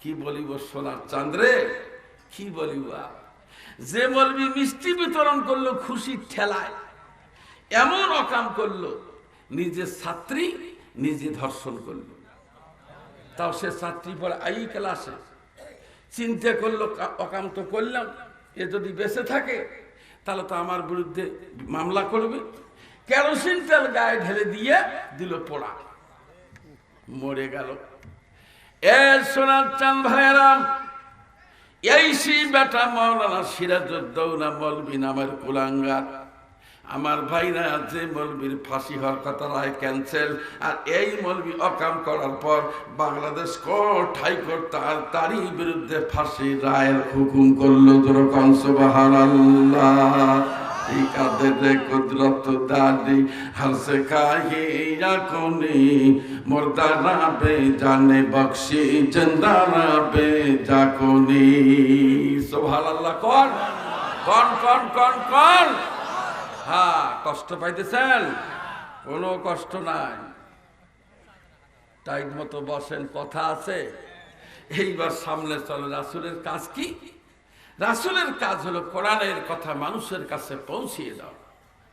কি বলিব সোনার চাঁদ রে, কি বলিব। যে মৌলবী মিষ্টি বিতরণ করলো খুশির ঠেলায়, এমন অকাম করলো, নিজের ছাত্রী নিজে ধর্ষণ করলো। তাও সে ছাত্রী পরে আই ক্লাসে চিন্তা করলো, অকাম তো করলাম, এ যদি বেঁচে থাকে তাহলে তো আমার বিরুদ্ধে মামলা করবে। কেরোসিন তেল গায়ে ঢেলে দিয়ে দিল পোড়া, মরে গেল। এ সোনার চাঁদ ভাইরাম, এই সেই বেটা মাওলানা সিরাজউদ্দৌলা মৌলবী নামের কুলাঙ্গার আমার ভাইরা, যে মৌলবীর ফাঁসি হওয়ার কথা রায় ক্যান্সেল, আর এই মৌলবী অকাম করার পর বাংলাদেশ কোর্ট হাইকোর্ট তারই বিরুদ্ধে ফাঁসি রায়ের হুকুম করলো। যেরকম সুবহানাল্লাহ। ইকাদে কুদরত দাদি হরসে কাহিয়া কোনি মুর্দারা বে জানে বখশি জিন্দারা বে জাকুনি। সুবহানাল্লাহ। কোন কোন কোন কোন কোন? হ্যাঁ, কষ্ট পাইতেছেন? কোনো কষ্ট নাই, টাইট মতো বসেন, কথা আছে। এইবার সামনে চলে। রাসূলের কাজ কি? রাসূলের কাজ হলো কোরআনের কথা মানুষের কাছে পৌঁছিয়ে দাও।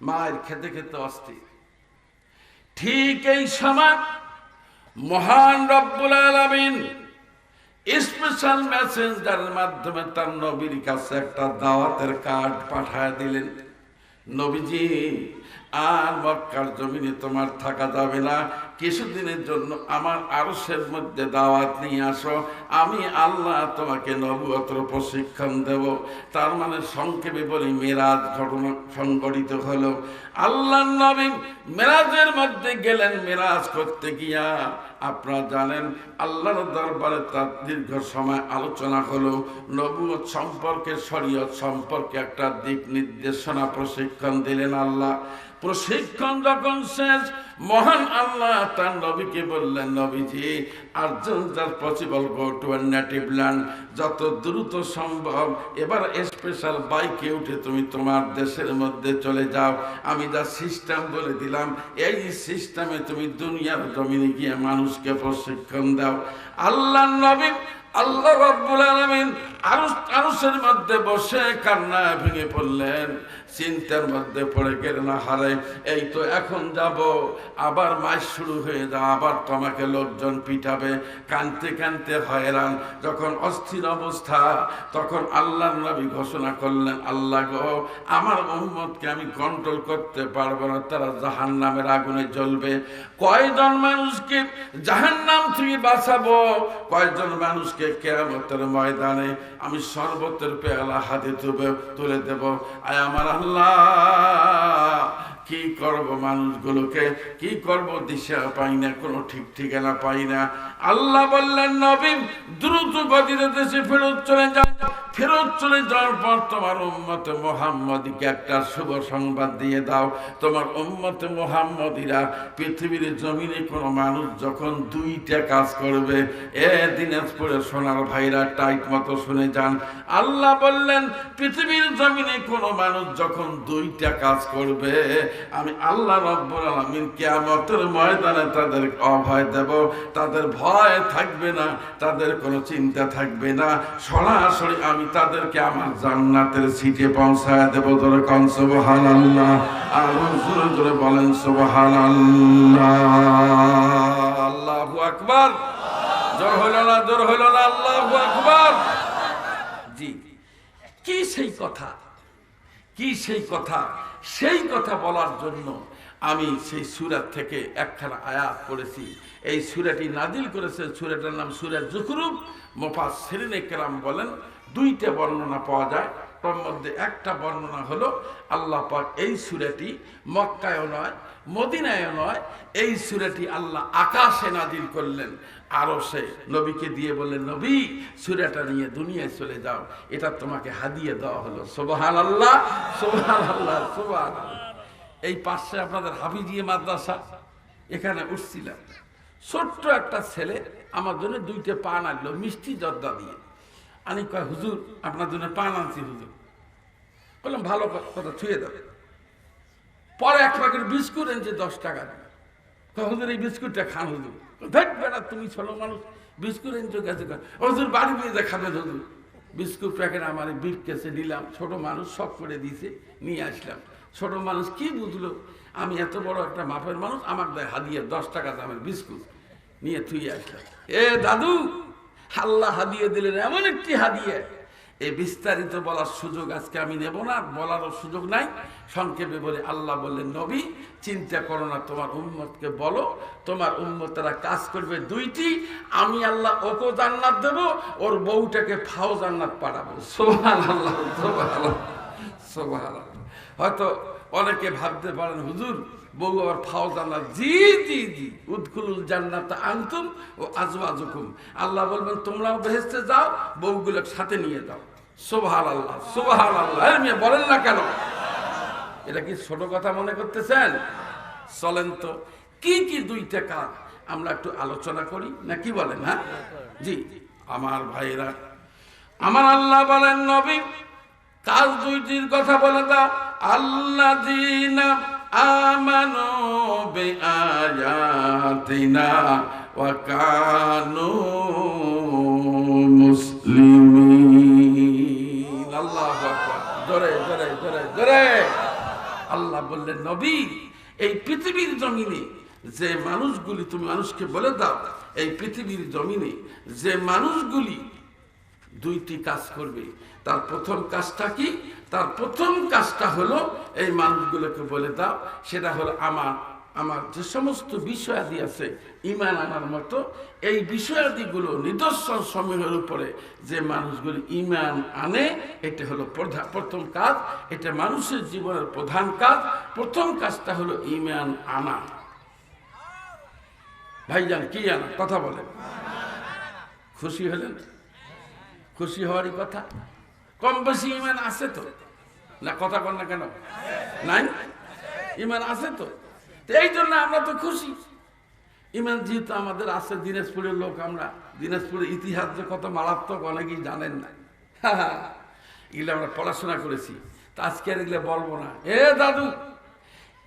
মায়ের খেতে খেতে অস্থির। ঠিক এই সময় মহান রব্বুল আলামিন স্পেশাল মেসেঞ্জারের মাধ্যমে তার নবীর কাছে একটা দাওয়াতের কার্ড পাঠায় দিলেন। নবীজি, আর মক্কার জমিনে তোমার থাকা যাবে না, কিছুদিনের জন্য আমার আরশের মধ্যে দাওয়াত নিয়ে আসো, আমি আল্লাহ তোমাকে নবুয়তের প্রশিক্ষণ দেব। তার মানে সংক্ষেপে বলি, মেরাজ ঘটনা সংঘটিত হলো। আল্লাহ নবী মেরাজের মধ্যে গেলেন। মেরাজ করতে গিয়া আপনারা জানেন আল্লাহর দরবারে তার দীর্ঘ সময় আলোচনা হলো। নবুয়ত সম্পর্কে, শরীয়ত সম্পর্কে একটা দিক নির্দেশনা প্রশিক্ষণ দিলেন আল্লাহ। প্রশিক্ষণ যখন শেষ, মহান আল্লাহ তার নবীকে বললেন, নবীজি, urgent as possible go to a native land, যত দ্রুত সম্ভব এবার স্পেশাল বাইকে উঠে তুমি তোমার দেশের মধ্যে চলে যাও। আমি যা সিস্টেম বলে দিলাম, এই সিস্টেমে তুমি দুনিয়ার জমিনে গিয়ে মানুষকে প্রশিক্ষণ দাও। আল্লাহ নবী, আল্লাহ রাব্বুল আলামিন আরশের মধ্যে বসে কান্না ভেঙে পড়লেন। চিন্তার মধ্যে পড়ে গেলেন, হারে এই তো এখন যাব, আবার মাস শুরু হয়ে যাও, আবার তোমাকে লোকজন পিটাবে। কানতে কানতে হয়রান, যখন অস্থির অবস্থা, তখন আল্লাহ নবী ঘোষণা করলেন, আল্লাহ গো, আমার উম্মতকে আমি কন্ট্রোল করতে পারবো না, তারা জাহান্নামের আগুনে জ্বলবে। কয়জন মানুষকে জাহান্নাম থেকে বাঁচাবো, কয়জন মানুষকে কিয়ামতের ময়দানে আমি শরবতের পেয়ালা হাতে তুলে দেব। আয় আমার আল্লাহ, কি করব, মানুষগুলোকে কি করব, দিশা পাই না, কোনো ঠিক ঠিকানা পাই না। আল্লাহ বললেন, নবী, দ্রুত গতিতে দেশে ফেরত চলে যান। ফেরত চলে যাওয়ার পর তোমার উম্মতে মুহাম্মদীকে একটা শুভ সংবাদ দিয়ে দাও। তোমার উম্মতে মুহাম্মদীরা পৃথিবীর জমিনে কোনো মানুষ যখন দুইটা কাজ করবে, দিনাজপুরের সোনার ভাইরা টাইট মতো শুনে যান। আল্লাহ বললেন, পৃথিবীর জমিনে কোনো মানুষ যখন দুইটা কাজ করবে, আমি আল্লাহ রাব্বুল আলামিন কিয়ামতের ময়দানে তাদের অভয় দেব। তাদের ভয় থাকবে না, তাদের কোনো চিন্তা থাকবে না, সরাসরি আমি তাদেরকে আমার জান্নাতের সিটে পৌঁছায় দেব। ধরে কোন সুবহানাল্লাহ, আর জোরে জোরে বলেন সুবহানাল্লাহ। আল্লাহু আকবার। জোর হলো না, জোর হলো না, আল্লাহু আকবার। জি, কি সেই কথা, কি সেই কথা, সেই কথা বলার জন্য আমি সেই সূরা থেকে একখানা আয়াত পড়েছি। এই সূরাটি নাজিল করেছে, সূরাটার নাম সূরা যুখরুফ। মুফাসসিরিনে কেরাম বলেন দুইটা বর্ণনা পাওয়া যায়। তার মধ্যে একটা বর্ণনা হলো আল্লাহ পাক এই সূরাটি মক্কায়ও নয়, মদিনায়ও নয়, এই সূরাটি আল্লাহ আকাশে নাজিল করলেন। আরশে নবীকে দিয়ে বললেন, নবী, সূরাটা নিয়ে দুনিয়ায় চলে যাও, এটা তোমাকে হাদিয়া দেওয়া হলো। সুবহানাল্লাহ, সুবহানাল্লাহ, সুবহানাল্লাহ। এই পাশে আপনাদের হাফিজিয়া মাদ্রাসা, এখানে উঠছিলাম, ছোট্ট একটা ছেলে আমার জন্য দুইটা পান আনলো মিষ্টি জর্দা দিয়ে। আমি কয়, হুজুর, আপনার জন্য পান আনছি হুজুর। বললাম, ভালো কথা, ছুঁয়ে দেবে। পরে এক প্যাকেট বিস্কুট এনেছে 10 টাকা দিয়ে। হুজুর, এই বিস্কুটটা খান হুজুর। দেখ বেটা, তুমি ছোট মানুষ, বিস্কুট এনেছো গেছে, হুজুর বাড়ি নিয়ে দেখাবে হুজুর। বিস্কুট প্যাকেট আমার বিট কেসে নিলাম, ছোট মানুষ শখ করে দিয়েছে, নিয়ে আসলাম। ছোট মানুষ কি বুঝলো আমি এত বড় একটা মাপের মানুষ, আমার দেয় হাদিয়া 10 টাকা দামের বিস্কুট, নিয়ে থুয়ে আসলাম। দাদু, আল্লাহ হাদিয়া দিলেন এমন একটি হাদিয়া, এই বিস্তারিত বলার সুযোগ আজকে আমি নেব না, বলারও সুযোগ নাই। সংক্ষেপে বলে আল্লাহ বললেন, নবী, চিন্তা করো না, তোমার উম্মতকে বলো, তোমার উম্মতেরা কাজ করবে দুইটি, আমি আল্লাহ ওকে জান্নাত দেব, ওর বউটাকে ফাও জান্নাত পাঠাবো। সুবহানাল্লাহ, সুবহানাল্লাহ, সুবহানাল্লাহ। হয়তো অনেকে ভাবতে পারেন হুজুর বউ আবার ফাও জানা, জি জি জি, উদখুলুল জান্নাত আনতুম ও আজওয়াজুকুম, আল্লাহ বলবেন তোমরাও বেহেশতে যাও, বউগুলো সাথে নিয়ে যাও। সুবহানাল্লাহ সুবহানাল্লাহ, মেয়ে বলেন না কেন? এটা কি ছোট কথা মনে করতেছেন? চলেন তো কি কি দুইটা কাজ আমরা একটু আলোচনা করি, না কি বলেন? হ্যাঁ জি আমার ভাইরা, আমার আল্লাহ বলেন নবী কাজ দুইটির কথা বলে দাও। আল্লাযীনা আমানু বিআয়াতিনা ওয়া কানু মুসলিমিন। আল্লাহু আকবার, জোরে জোরে জোরে জোরে। আল্লাহ বললেন নবী এই পৃথিবীর জমিনে যে মানুষগুলি, তুমি মানুষকে বলে দাও এই পৃথিবীর জমিনে যে মানুষগুলি দুইটি কাজ করবে, তার প্রথম কাজটা কি? তার প্রথম কাজটা হলো এই মানুষগুলোকে বলে দাও, সেটা হলো আমার যে সমস্ত বিষয়াদি আছে ঈমান আনার মতো, এই বিষয়াদিগুলো নিদর্শন সমূহের উপরে যে মানুষগুলি ঈমান আনে, এটা হলো প্রথম কাজ। এটা মানুষের জীবনের প্রধান কাজ। প্রথম কাজটা হলো ঈমান আনা। ভাইজান কি আনা? কথা বলেন। খুশি হলেন? খুশি হওয়ারই কথা। কম বেশি ঈমান আছে তো, না কথা বল না কেন? নাই? ঈমান আছে তো, এই জন্য আমরা তো খুশি। ঈমান যেহেতু আমাদের আছে, দিনাজপুরের লোক আমরা, দিনাজপুরের ইতিহাস যে কত মারাত্মক অনেকেই জানেন না। এগুলো আমরা পড়াশোনা করেছি, তা আজকে আর এগুলো বলবো না। দাদু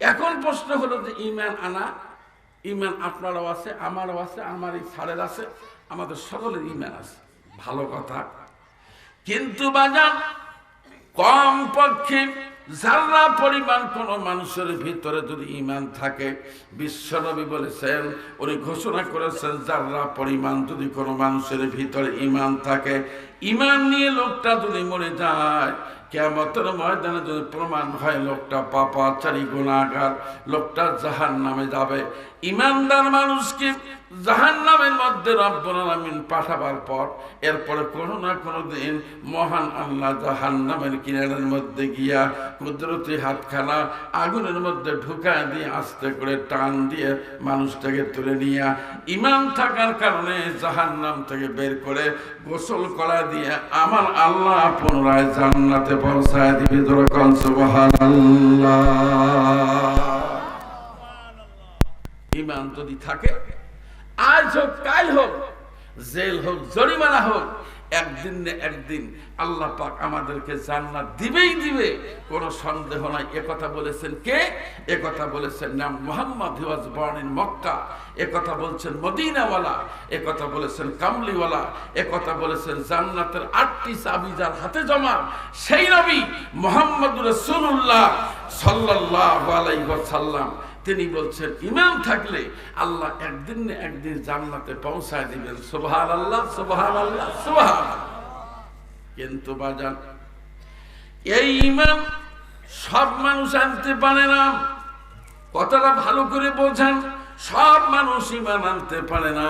এখন প্রশ্ন হলো যে ঈমান আনা, ঈমান আপনারও আছে, আমারও আছে, আমার এই ছাড়ের আছে, আমাদের সকলের ঈমান আছে, ভালো কথা। কিন্তু বাজান কম পক্ষে যারা পরিমাণ কোন মানুষের ভিতরে যদি ঈমান থাকে, বিশ্বনবী বলেছেন, উনি ঘোষণা করেছেন, যারা পরিমাণ যদি কোনো মানুষের ভিতরে ঈমান থাকে, ঈমান নিয়ে লোকটা যদি মরে যায়, কিয়ামতের ময়দানে যদি প্রমাণ হয় লোকটা পাপাচারী গুনাহগার, লোকটা জাহান্নামে যাবে। ঈমানদার মানুষকে জাহান্নামের মধ্যে রব্বুল আলামিন পাঠাবার পর এরপরে কোনো না কোনো দিন মহান আল্লাহ জাহান্নামের কিনারের মধ্যে গিয়া কুদরতি হাতখানা আগুনের মধ্যে ঢুকায় দিয়ে আস্তে করে টান দিয়ে মানুষটাকে তুলে নিয়ে ঈমান থাকার কারণে জাহান্নাম থেকে বের করে গোসল করা দিয়ে আমার আল্লাহ পুনরায় জান্নাতে পৌঁছায় দিবে। যেরকম সুবহানাল্লাহ। ঈমান যদি থাকে, আজ হোক কাল হোক, জেল হোক জরিমানা হোক, একদিন না একদিন আল্লাহ পাক আমাদেরকে জান্নাত দিবেই দিবে, কোনো সন্দেহ নাই। একথা বলেছেন কে? একথা বলেছেন নাম মুহাম্মদ, হি ওয়াজ বর্ন ইন মক্কা। একথা বলছেন মদিনাওয়ালা, একথা বলেছেন কামলিওয়ালা, একথা বলেছেন জান্নাতের 8টি চাবি যার হাতে জমা, সেই নবী মুহাম্মদুর রাসূলুল্লাহ সাল্লাল্লাহু আলাইহি ওয়াসাল্লাম। তিনি বলছেন ঈমান থাকলে আল্লাহ একদিন না একদিন জান্নাতে পৌঁছায় দিবেন। সুবহানাল্লাহ সুবহানাল্লাহ সুবহানাল্লাহ। কিন্তু বাজান এই ঈমান সব মানুষ আনতে পারে না। কথাটা ভালো করে বোঝেন, সব মানুষ ঈমান আনতে পারে না।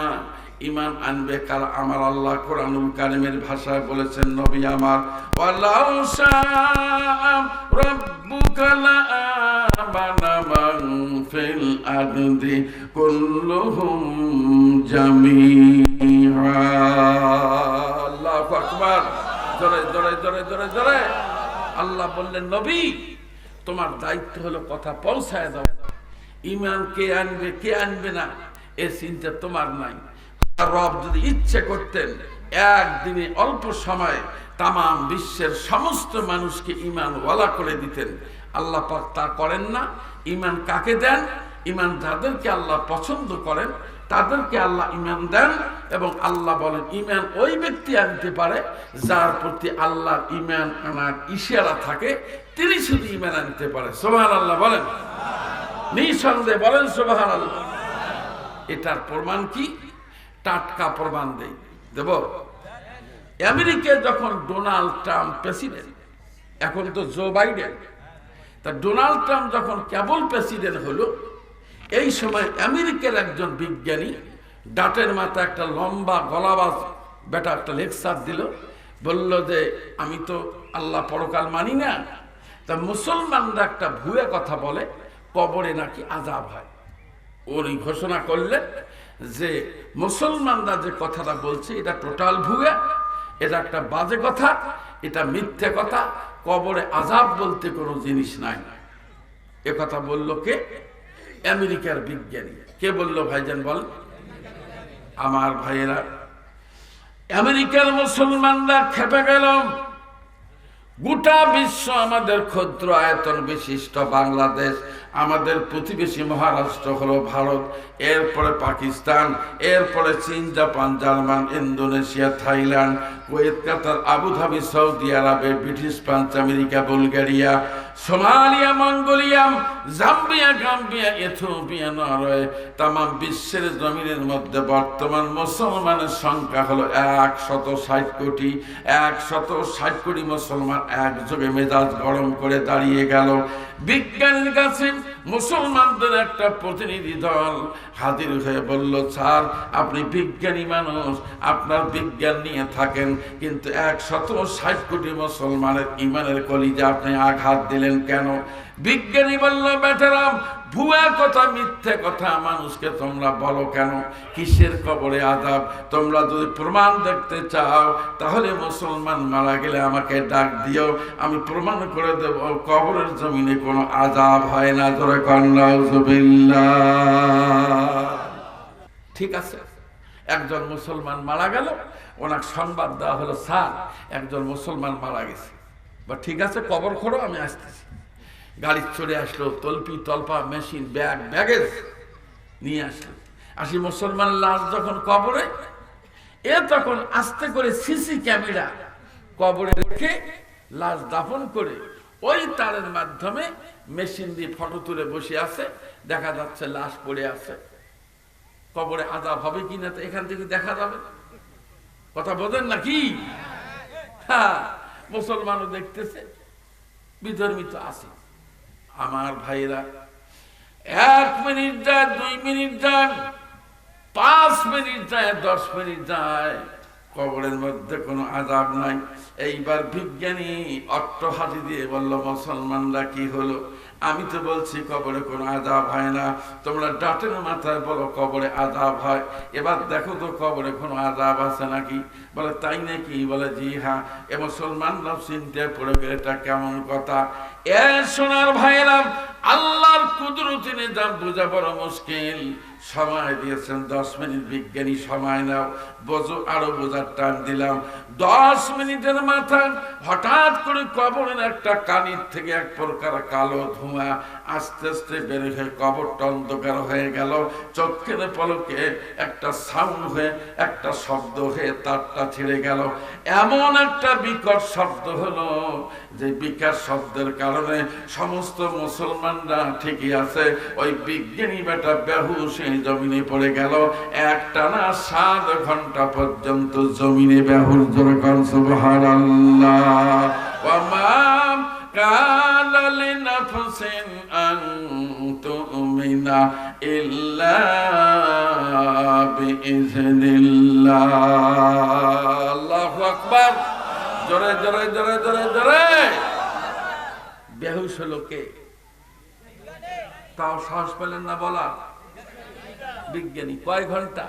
ঈমান আনবে কারা? আমার আল্লাহ কোরআনুল কারীমের ভাষায় বলেছেন, নবী আমার, ওয়ালাউ শাআ রাব্বুকা লাআমানা মান ফিল আরদি কুল্লুহুম জামিআ। আল্লাহু আকবার। জোরে জোরে জোরে জোরে জোরে। আল্লাহ বললেন, নবী তোমার দায়িত্ব হলো কথা পৌঁছায় দাও। ঈমান কে আনবে কে আনবে না এ চিন্তা তোমার নাই। রব যদি ইচ্ছে করতেন একদিনে অল্প সময় তাম বিশ্বের সমস্ত মানুষকে ঈমান ওয়ালা করে দিতেন। আল্লাহ পাক তা করেন না। ঈমান কাকে দেন? ঈমান যাদেরকে আল্লাহ পছন্দ করেন তাদেরকে আল্লাহ ঈমান দেন। এবং আল্লাহ বলেন ঈমান ওই ব্যক্তি আনতে পারে যার প্রতি আল্লাহর ঈমান আনার ইশারা থাকে, তিনি শুধু ঈমান আনতে পারে। সুবহানাল্লাহ বলেন, নিঃসন্দেহে বলেন সুবহানাল্লাহ। এটার প্রমাণ কি? টাটকা প্রমাণ দেব। আমেরিকায় যখন ডোনাল্ড ট্রাম্প প্রেসিডেন্ট, এখন তো জো বাইডেন, তা ডোনাল্ড ট্রাম্প যখন কেবল প্রেসিডেন্ট হলো, এই সময় আমেরিকার একজন বিজ্ঞানী ডাটের মাথা একটা লম্বা গলাবাজ বেটা একটা লেকচার দিল। বলল যে আমি তো আল্লাহ পরকাল মানি না, তা মুসলমানরা একটা ভুয়া কথা বলে, কবরে নাকি আযাব হয়। উনি ঘোষণা করলেন যে মুসলমানরা যে কথাটা বলছে এটা টোটাল ভুয়া, এটা একটা বাজে কথা, এটা মিথ্যে কথা, কবরে আযাব বলতে কোনো জিনিস নাই। এ কথা বলল কে? আমেরিকার বিজ্ঞানী। কে বলল ভাইজান বল? আমার ভাইয়েরা, আমেরিকার মুসলমানরা খেপে গেল। গোটা বিশ্ব আমাদের ক্ষুদ্র আয়তন বিশিষ্ট বাংলাদেশ, আমাদের প্রতিবেশী মহারাষ্ট্র হলো ভারত, এরপরে পাকিস্তান, এরপরে চীন, Japan, German, Indonesia, Thailand, Kuwait, Qatar, Abu Dhabi, Saudi আরবে, British France, America, Bulgaria, Somalia, Mongolia, Zambia, Gambia, Ethiopia, Norway, তাম বিশ্বের জমিনের মধ্যে বর্তমান মুসলমানের সংখ্যা হলো 160 কোটি। 160 কোটি মুসলমান একযোগে মেজাজ গরম করে দাঁড়িয়ে গেল। বিজ্ঞানীর কাছে মুসলমানদের একটা প্রতিনিধি দল হাজির হয়ে বলল, স্যার আপনি বিজ্ঞানী মানুষ, আপনার বিজ্ঞান নিয়ে থাকেন, কিন্তু 160 কোটি মুসলমানের ইমানের কলিজা আপনি আঘাত দিলেন কেন? বিজ্ঞানী বলল, বেটারাম, ভুয়া কথা, মিথ্যে কথা মানুষকে তোমরা বলো কেন? কিসের কবরে আযাব? তোমরা যদি প্রমাণ দেখতে চাও তাহলে মুসলমান মারা গেলে আমাকে ডাক দিও, আমি প্রমাণ করে দেব কবরের জমিনে কোনো আযাব হয় না। জোরে কন্যা নাউযুবিল্লাহ। ঠিক আছে, একজন মুসলমান মারা গেল, ওনার সংবাদ দেওয়া হলো, স্যার একজন মুসলমান মারা গেছে। বা ঠিক আছে, কবর খোঁড়ো, আমি আসতেছি। গাড়ি চলে আসলো, তলপি তলপা, মেশিন, ব্যাগ, ব্যাগেজ নিয়ে আসলো। আসি মুসলমান লাশ যখন কবরে, তখন আস্তে করে সিসি ক্যামেরা কবরে রেখে লাশ দাফন করে ওই তারের মাধ্যমে মেশিন দিয়ে ফটো তুলে বসে আছে, দেখা যাচ্ছে লাশ পড়ে আছে। কবরে আযাব হবে কিনা তো এখান থেকে দেখা যাবে। কথা বোঝেন নাকি? হ্যাঁ, মুসলমানও দেখতেছে, বিধর্মিত আছে। আমার ভাইরা, 1 মিনিট যায়, 2 মিনিট যায়, 5 মিনিট যায়, 10 মিনিট যায়, কবরের মধ্যে কোনো আযাব নাই। এইবার বিজ্ঞানী অট্টহাসি দিয়ে বলল, মুসলমানরা কি হলো? আমি তো বলছি কবরে কোনো আযাব হয় না, তোমরা ডাটের মাথায় বলো কবরে আযাব হয়। এবার দেখো তো কবরে কোনো আযাব আছে নাকি? বলে তাই নাকি? বলে জি হ্যাঁ। এ মুসলমানরা চিন্তায় পড়ে গেলে এটা কেমন কথা? সোনার ভাইয়েরা, আল্লাহর কুদরতি নিজাম বোঝা বড় মুশকিল। সময় দিয়েছেন 10 মিনিট, বিজ্ঞানী সময় নাও, বোঝো। আরো বোঝার টান দিলাম। 10 মিনিটের মাথায় হঠাৎ করে কবরের একটা কানির থেকে এক প্রকার কালো ধোঁয়া আস্তে আস্তে বের হয়ে কবরটা অন্ধকার হয়ে গেল। চোখের পলকে একটা সাউন্ড হয়ে, একটা শব্দ হয়ে তারটা ছিঁড়ে গেল। এমন একটা বিকট শব্দ হলো যে বিকট শব্দের কারণে সমস্ত মুসলমানরা ঠিকই আছে, ওই বিজ্ঞানী বেটা বেহুশ জমিনে পড়ে গেল। একটানা 7 ঘন্টা পর্যন্ত জমিনে বেহুশ। জোরে কোন সুবহানাল্লাহ। ওয়া মা কানা লিনাফসিন আন তুমিনা ইল্লা বিইজনিল্লাহ। আল্লাহু আকবার। জোরে জোরে জোরে জোরে জোরে। বেহুশ হলো কে? তাও সাহস পেলেন না বলা? বিজ্ঞানী। কয় ঘন্টা?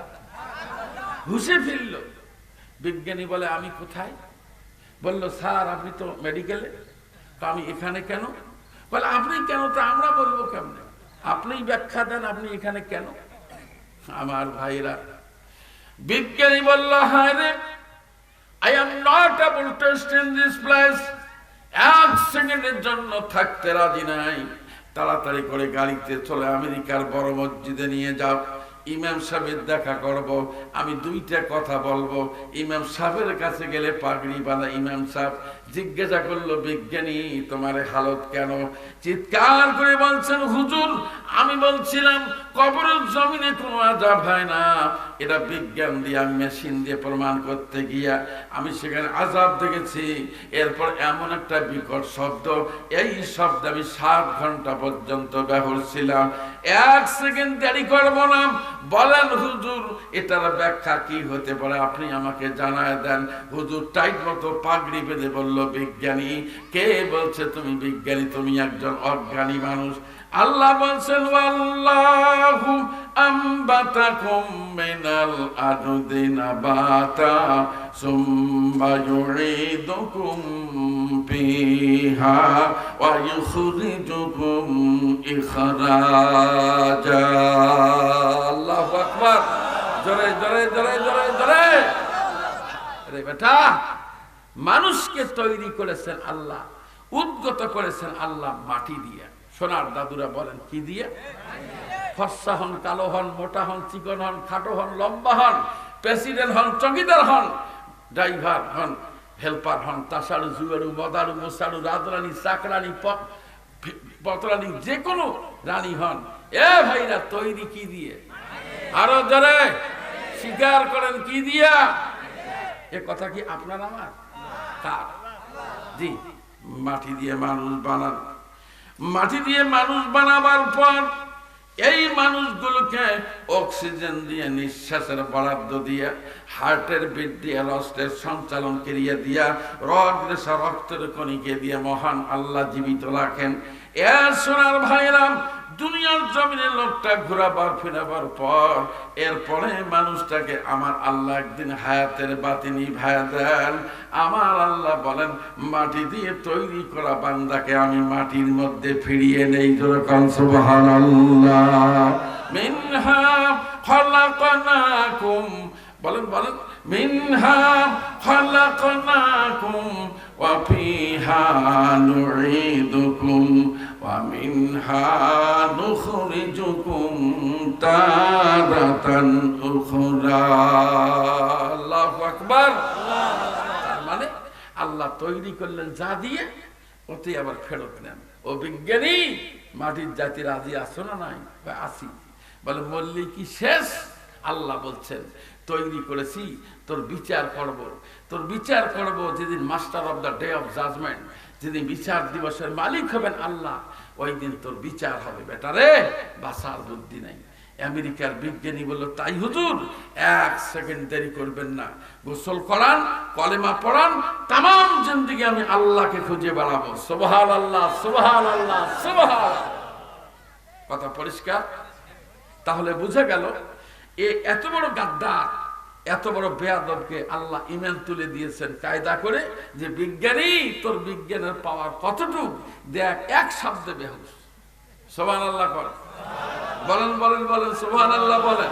হুশে ফিরল। বিজ্ঞানী বলে, আমি কোথায়? বলল, স্যার আপনি তো মেডিকেলে। আমি এখানে কেন? বলে, আপনি কেন তো আমরা বলবো কেমনে? আপনিই ব্যাখ্যা দেন, আপনি এখানে কেন? আমার ভাইরা, বিজ্ঞানী বলল, হায় রে, I am not able to stay in this place. 1 সেকেন্ডের জন্য থাকতে রাজি নাই। তাড়াতাড়ি করে গাড়িতে চলে আমেরিকার বড় মসজিদে নিয়ে যাও, ইমাম সাহেবের দেখা করব, আমি 2টা কথা বলবো। ইমাম সাহেবের কাছে গেলে পাগড়ি বাঁধা ইমাম সাহেব জিজ্ঞাসা করলো, বিজ্ঞানী তোমার হালত কেন? চিৎকার করে বলছেন, হুজুর আমি বলছিলাম কবরের জমিনে কোনো আযাব হয় না। এটা বিজ্ঞান দিয়ে, মেশিন দিয়ে প্রমাণ করতে গিয়া আমি সেখানে আযাব দেখেছি। এরপর এমন একটা বিকট শব্দ, এই শব্দ আমি 7 ঘন্টা পর্যন্ত বেহুশ ছিলাম। 1 সেকেন্ড দেরি করবো না, বলেন হুজুর এটার ব্যাখ্যা কি হতে পারে, আপনি আমাকে জানায় দেন। হুজুর টাইট মতো পাগড়ি বেঁধে বলল, বলল বিজ্ঞানী। কে বলছে তুমি বিজ্ঞানী? তুমি একজন অজ্ঞানী মানুষ। আল্লাহ বলছেন ওয়াল্লাহু আম্বাতাকুম মিনাল আরদি নাবাতা সুম্মা ইউঈদুকুম ফিহা ওয়া ইখরিজুকুম ইখরাজা। আল্লাহু আকবার। জোরে জোরে জোরে জোরে জোরে। আরে বেটা, মানুষকে তৈরি করেছেন আল্লাহ, উদ্গত করেছেন আল্লাহ মাটি দিয়ে। সোনার দাদুরা বলেন কি দিয়ে? ফর্সা হন, কালো হন, মোটা হন, চিকন হন, খাটো হন, লম্বা হন, প্রেসিডেন্ট হন, চকিদার হন, ড্রাইভার হন, হেল্পার হন, তাসাড়ু, জুয়ারু, মদারু, মোসারু, রাজরানী, চাকরানী, পতরানী, যে কোনো রানী হন, এ ভাইরা তৈরি কি দিয়ে? আরো জোরে স্বীকার করেন কি দিয়া? এ কথা কি আপনার আমার? কার? জি, মাটি দিয়ে মানুষ বানান। মাটি দিয়ে মানুষ বানাবার পর এই মানুষগুলোকে অক্সিজেন দিয়ে, নিঃশ্বাসের বরাদ্দ দিয়ে, হার্টের বিট দিয়ে, রক্তের সঞ্চালন ক্রিয়া দিয়া, রক্তের কণিকে দিয়ে মহান আল্লাহ জীবিত রাখেন। এর সোনার ভাইরাম, দুনিয়ার জমিনে লোকটা ঘোরাবার ফেরাবার পর এরপরে মানুষটাকে আমার আল্লাহ একদিন হায়াতের বাতি নিভায়া দেন। আমার আল্লাহ বলেন মাটি দিয়ে তৈরি করা বান্দাকে আমি মাটির মধ্যে ফিরিয়ে নেই। যেরকম সুবহানাল্লাহ। মিনহা খালাকনাকুম, বলেন বলেন, মিনহা খালাকনাকুম ওয়া ফিহা নুঈদুকুম ওয়া মিনহা নুখরিজুকুম তারাতান উখরা। আল্লাহু আকবার। তার মানে আল্লাহ তৈরি করলেন যা দিয়ে, ওতে আবার ফেরত নেন। ও বিজ্ঞানী, মাটির জাতি রাজি আছো না নাই? আসি। বলে মল্লি কি শেষ? আল্লাহ বলছেন তৈরি করেছি, তোর বিচার করব। তোর বিচার করব যেদিন master of the day of judgement, যেদিন বিচার দিবসের মালিক হবেন আল্লাহ, ওই দিন তোর বিচার হবে। বেটারে, বাঁচার বুদ্ধি নাই। আমেরিকার বিজ্ঞানী বলল তাই হুজুর, 1 সেকেন্ড দেরি করবেন না, গোসল করান, কলেমা পড়ান, তামাম জিন্দেগি আমি আল্লাহকে খুঁজে বেড়াবো। সুবহানাল্লাহ, সুবহানাল্লাহ, সুবহানাল্লাহ। কথা পরিষ্কার? তাহলে বুঝে গেল এত বড় গাদ্দার, এত বড় বেয়াদবকে আল্লাহ ইমান তুলে দিয়েছেন কায়দা করে, যে বিজ্ঞানী তোর বিজ্ঞানের পাওয়ার কতটুক দেখ, এক শব্দে বেহুশ। সুবহানাল্লাহ করেন, বলেন বলেন বলেন, সুবহানাল্লাহ বলেন।